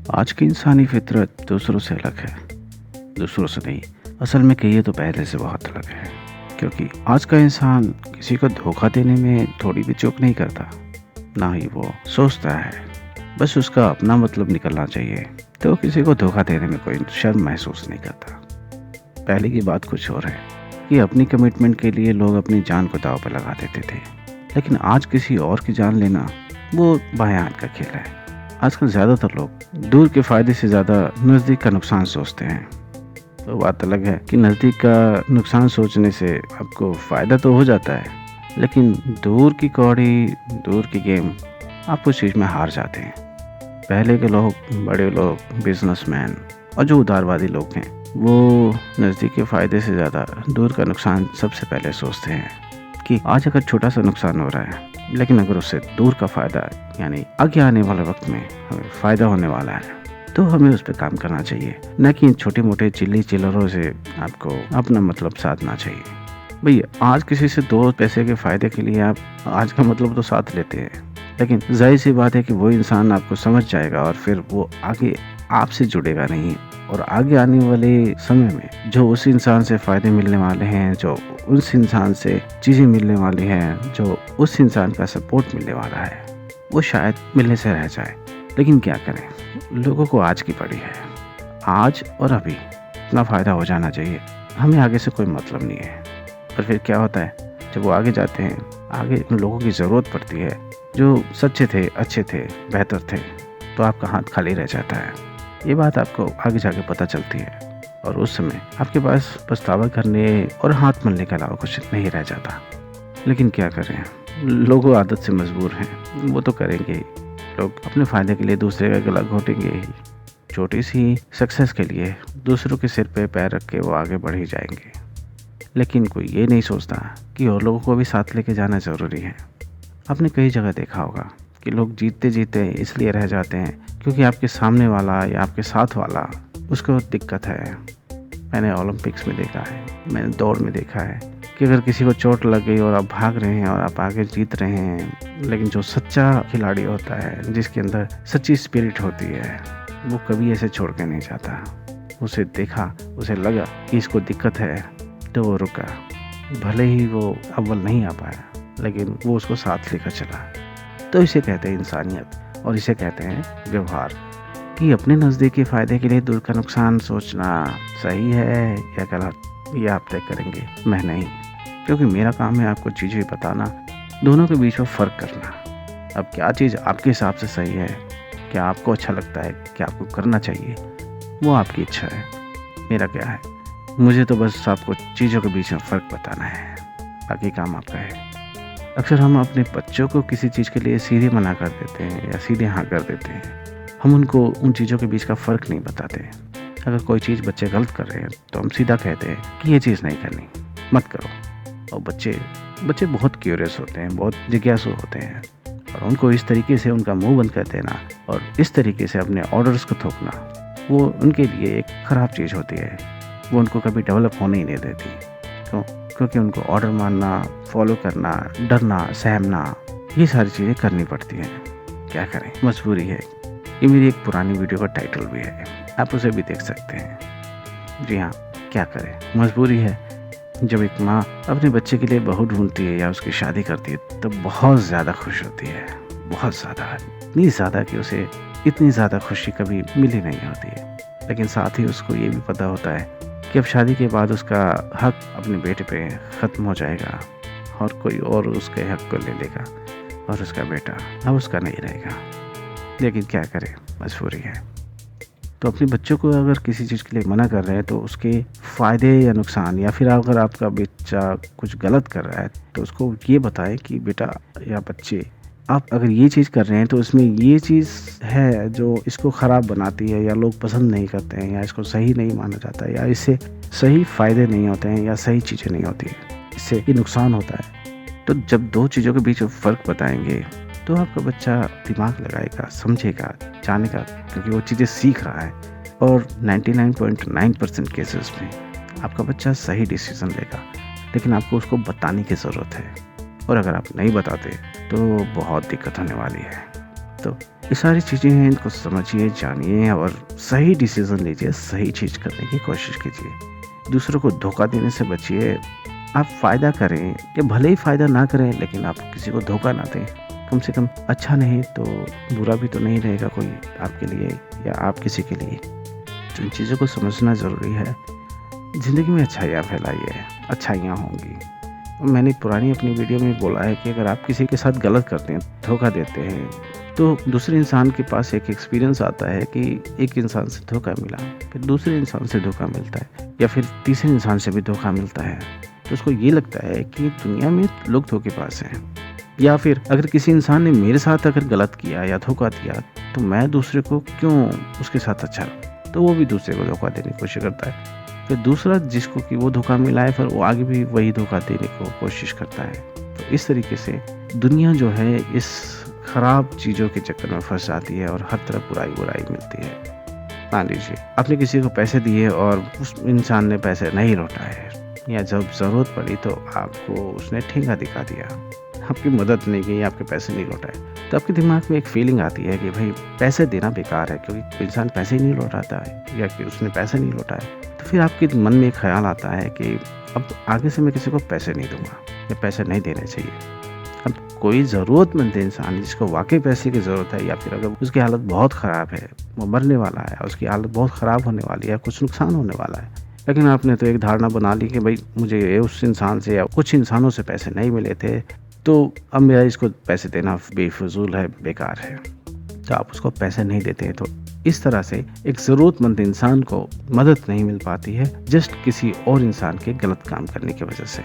आज की इंसानी फितरत दूसरों से अलग है। दूसरों से नहीं, असल में कहिए तो पहले से बहुत अलग है। क्योंकि आज का इंसान किसी को धोखा देने में थोड़ी भी चूक नहीं करता, ना ही वो सोचता है बस उसका अपना मतलब निकलना चाहिए, तो किसी को धोखा देने में कोई शर्म महसूस नहीं करता। पहले की बात कुछ और है कि अपनी कमिटमेंट के लिए लोग अपनी जान को दांव पर लगा देते थे, लेकिन आज किसी और की जान लेना वो बाएं हाथ का खेल है। आजकल ज़्यादातर लोग दूर के फ़ायदे से ज़्यादा नज़दीक का नुकसान सोचते हैं। तो बात अलग है कि नज़दीक का नुकसान सोचने से आपको फ़ायदा तो हो जाता है, लेकिन दूर की कौड़ी, दूर की गेम आप उस चीज़ में हार जाते हैं। पहले के लोग, बड़े लोग, बिजनेसमैन और जो उदारवादी लोग हैं, वो नज़दीक के फ़ायदे से ज़्यादा दूर का नुकसान सबसे पहले सोचते हैं कि आज अगर छोटा सा नुकसान हो रहा है, लेकिन अगर उससे दूर का फ़ायदा यानी आगे आने वाले वक्त में हमें फ़ायदा होने वाला है, तो हमें उस पर काम करना चाहिए, न कि इन छोटे मोटे चिल्ली चिल्लरों से आपको अपना मतलब साधना चाहिए। भैया आज किसी से 2 पैसे के फ़ायदे के लिए आप आज का मतलब तो साथ लेते हैं, लेकिन जाहिर सी बात है कि वो इंसान आपको समझ जाएगा और फिर वो आगे आपसे जुड़ेगा नहीं। और आगे आने वाले समय में जो उस इंसान से फ़ायदे मिलने वाले हैं, जो उस इंसान से चीज़ें मिलने वाली हैं, जो उस इंसान का सपोर्ट मिलने वाला है, वो शायद मिलने से रह जाए। लेकिन क्या करें, लोगों को आज की पड़ी है। आज और अभी इतना फ़ायदा हो जाना चाहिए, हमें आगे से कोई मतलब नहीं है। पर फिर क्या होता है, जब वो आगे जाते हैं, आगे उन लोगों की ज़रूरत पड़ती है जो सच्चे थे, अच्छे थे, बेहतर थे, तो आपका हाथ खाली रह जाता है। ये बात आपको आगे जाके पता चलती है और उस समय आपके पास पछतावा करने और हाथ मलने के अलावा कुछ नहीं रह जाता। लेकिन क्या करें, लोग आदत से मजबूर हैं, वो तो करेंगे ही। लोग अपने फ़ायदे के लिए दूसरे का गला घोटेंगे ही। छोटी सी सक्सेस के लिए दूसरों के सिर पे पैर रख के वो आगे बढ़ ही जाएंगे। लेकिन कोई ये नहीं सोचता कि और लोगों को भी साथ लेके जाना ज़रूरी है। आपने कई जगह देखा होगा कि लोग जीतते जीतते इसलिए रह जाते हैं क्योंकि आपके सामने वाला या आपके साथ वाला उसको दिक्कत है। मैंने ओलंपिक्स में देखा है, मैंने दौड़ में देखा है कि अगर किसी को चोट लग गई और आप भाग रहे हैं और आप आगे जीत रहे हैं, लेकिन जो सच्चा खिलाड़ी होता है, जिसके अंदर सच्ची स्पिरिट होती है, वो कभी ऐसे छोड़ के नहीं जाता। उसे देखा, उसे लगा कि इसको दिक्कत है, तो वो रुका। भले ही वो अव्वल नहीं आ पाया, लेकिन वो उसको साथ लेकर चला। तो इसे कहते हैं इंसानियत और इसे कहते हैं व्यवहार। कि अपने नज़दीकी फ़ायदे के लिए दूर का नुकसान सोचना सही है या गलत, ये आप तय करेंगे, मैं नहीं। क्योंकि मेरा काम है आपको चीज़ें बताना, दोनों के बीच में फ़र्क करना। अब क्या चीज़ आपके हिसाब से सही है, क्या आपको अच्छा लगता है, क्या आपको करना चाहिए, वो आपकी इच्छा है। मेरा क्या है, मुझे तो बस आपको चीज़ों के बीच में फ़र्क बताना है, बाकी काम आपका है। अक्सर हम अपने बच्चों को किसी चीज़ के लिए सीधे मना कर देते हैं या सीधे हाँ कर देते हैं। हम उनको उन चीज़ों के बीच का फ़र्क नहीं बताते। अगर कोई चीज़ बच्चे गलत कर रहे हैं तो हम सीधा कहते हैं कि ये चीज़ नहीं करनी, मत करो। और बच्चे बहुत क्यूरियस होते हैं, बहुत जिज्ञासु होते हैं, और उनको इस तरीके से उनका मुंह बंद कर देना और इस तरीके से अपने ऑर्डर्स को थोपना, वो उनके लिए एक ख़राब चीज़ होती है। वो उनको कभी डेवलप होने ही नहीं देती। क्यों? क्योंकि उनको ऑर्डर मानना, फॉलो करना, डरना, सहमना, ये सारी चीज़ें करनी पड़ती हैं। क्या करें, मजबूरी है। ये मेरी एक पुरानी वीडियो का टाइटल भी है, आप उसे भी देख सकते हैं। जी हाँ, क्या करें, मजबूरी है। जब एक माँ अपने बच्चे के लिए बहू ढूंढती है या उसकी शादी करती है तो बहुत ज़्यादा खुश होती है, बहुत ज़्यादा, इतनी ज़्यादा कि उसे इतनी ज़्यादा खुशी कभी मिली नहीं होती है। लेकिन साथ ही उसको ये भी पता होता है कि अब शादी के बाद उसका हक अपने बेटे पे ख़त्म हो जाएगा और कोई और उसके हक को ले लेगा और उसका बेटा अब उसका नहीं रहेगा। लेकिन क्या करें, मजबूरी है। तो अपने बच्चों को अगर किसी चीज़ के लिए मना कर रहे हैं तो उसके फ़ायदे या नुकसान, या फिर अगर आपका बच्चा कुछ गलत कर रहा है तो उसको ये बताएं कि बेटा या बच्चे, आप अगर ये चीज़ कर रहे हैं तो इसमें ये चीज़ है जो इसको ख़राब बनाती है, या लोग पसंद नहीं करते हैं, या इसको सही नहीं माना जाता है, या इससे सही फ़ायदे नहीं होते हैं, या सही चीज़ें नहीं होती हैं, इससे ये नुकसान होता है। तो जब 2 चीज़ों के बीच में फ़र्क बताएंगे तो आपका बच्चा दिमाग लगाएगा, समझेगा, जानेगा, क्योंकि वो चीज़ें सीख रहा है। और 99.9% केसेस में आपका बच्चा सही डिसीज़न लेगा, लेकिन आपको उसको बताने की ज़रूरत है। और अगर आप नहीं बताते तो बहुत दिक्कत होने वाली है। तो ये सारी चीज़ें हैं, इनको समझिए, जानिए और सही डिसीज़न लीजिए, सही चीज़ करने की कोशिश कीजिए। दूसरों को धोखा देने से बचिए। आप फ़ायदा करें या भले ही फ़ायदा ना करें, लेकिन आप किसी को धोखा ना दें। कम से कम अच्छा नहीं तो बुरा भी तो नहीं रहेगा कोई आपके लिए या आप किसी के लिए। तो इन चीज़ों को समझना ज़रूरी है। ज़िंदगी में अच्छाइयाँ फैलाइए, अच्छाइयाँ होंगी। मैंने पुरानी अपनी वीडियो में बोला है कि अगर आप किसी के साथ गलत करते हैं, धोखा देते हैं, तो दूसरे इंसान के पास एक एक्सपीरियंस आता है कि एक इंसान से धोखा मिला, फिर दूसरे इंसान से धोखा मिलता है या फिर तीसरे इंसान से भी धोखा मिलता है। तो उसको ये लगता है कि दुनिया में लोग धोखेबाज हैं, या फिर अगर किसी इंसान ने मेरे साथ अगर गलत किया या धोखा दिया तो मैं दूसरे को क्यों उसके साथ अच्छा रहूं? तो वो भी दूसरे को धोखा देने की कोशिश करता है। फिर दूसरा जिसको कि वो धोखा मिला है, फिर वो आगे भी वही धोखा देने को कोशिश करता है। तो इस तरीके से दुनिया जो है इस खराब चीज़ों के चक्कर में फंस जाती है और हर तरफ बुराई मिलती है। मान लीजिए आपने किसी को पैसे दिए और उस इंसान ने पैसे नहीं लौटाए, या जब ज़रूरत पड़ी तो आपको उसने ठेंगा दिखा दिया, आपकी मदद नहीं की, आपके पैसे नहीं लौटाए, तो आपके दिमाग में एक फीलिंग आती है कि भाई पैसे देना बेकार है, क्योंकि इंसान पैसे ही नहीं लौटाता है या कि उसने पैसे नहीं लौटाए। तो फिर आपके मन में एक ख्याल आता है कि अब आगे से मैं किसी को पैसे नहीं दूंगा या पैसे नहीं देने चाहिए। अब कोई ज़रूरतमंद इंसान जिसको वाकई पैसे की ज़रूरत है, या फिर अगर उसकी हालत बहुत ख़राब है, वो मरने वाला है, उसकी हालत बहुत ख़राब होने वाली है, कुछ नुकसान होने वाला है, लेकिन आपने तो एक धारणा बना ली कि भाई मुझे उस इंसान से या कुछ इंसानों से पैसे नहीं मिले थे, तो अब मेरा इसको पैसे देना बेफजूल है, बेकार है, तो आप उसको पैसे नहीं देते हैं। तो इस तरह से एक ज़रूरतमंद इंसान को मदद नहीं मिल पाती है जस्ट किसी और इंसान के गलत काम करने की वजह से।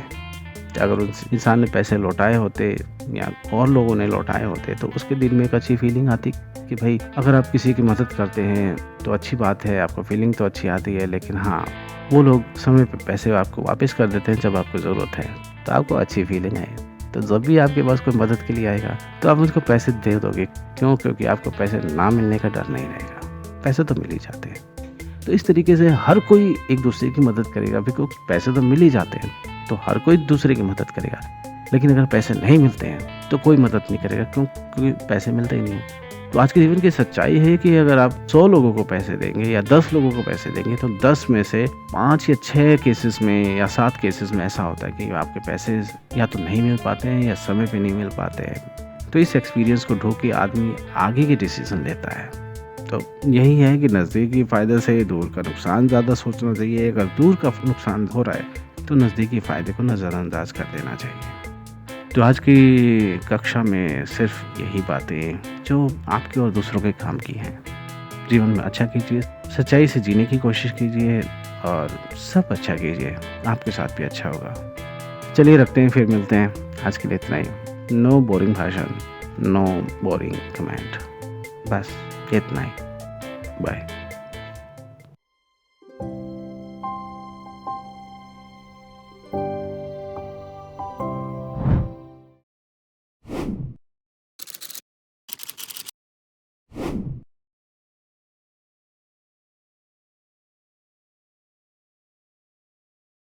अगर उस इंसान ने पैसे लौटाए होते या और लोगों ने लौटाए होते तो उसके दिल में एक अच्छी फीलिंग आती कि भाई अगर आप किसी की मदद करते हैं तो अच्छी बात है, आपको फीलिंग तो अच्छी आती है, लेकिन हाँ वो लोग समय पे पैसे आपको वापस कर देते हैं जब आपको ज़रूरत है, तो आपको अच्छी फीलिंग है। तो जब भी आपके पास कोई मदद के लिए आएगा तो आप उसको पैसे दे दोगे। क्यों? क्योंकि आपको पैसे ना मिलने का डर नहीं रहेगा, पैसे तो मिल ही जाते हैं। तो इस तरीके से हर कोई एक दूसरे की मदद करेगा, बिकॉज पैसे तो मिल ही जाते हैं, तो हर कोई दूसरे की मदद करेगा। लेकिन अगर पैसे नहीं मिलते हैं तो कोई मदद नहीं करेगा, क्यों? क्योंकि पैसे मिलते ही नहीं हैं। तो आज के जीवन की सच्चाई है कि अगर आप 100 लोगों को पैसे देंगे या 10 लोगों को पैसे देंगे तो 10 में से 5 या 6 केसेस में या 7 केसेस में ऐसा होता है कि आपके पैसे या तो नहीं मिल पाते हैं या समय पे नहीं मिल पाते हैं। तो इस एक्सपीरियंस को ढो के आदमी आगे की डिसीजन लेता है। तो यही है कि नज़दीकी फ़ायदे से दूर का नुकसान ज़्यादा सोचना चाहिए। अगर दूर का नुकसान हो रहा है तो नज़दीकी फ़ायदे को नज़रअंदाज कर देना चाहिए। तो आज की कक्षा में सिर्फ यही बातें जो आपके और दूसरों के काम की हैं। जीवन में अच्छा कीजिए, सच्चाई से जीने की कोशिश कीजिए और सब अच्छा कीजिए, आपके साथ भी अच्छा होगा। चलिए रखते हैं, फिर मिलते हैं। आज के लिए इतना ही। नो बोरिंग भाषण, नो बोरिंग कमेंट, बस इतना ही। बाय।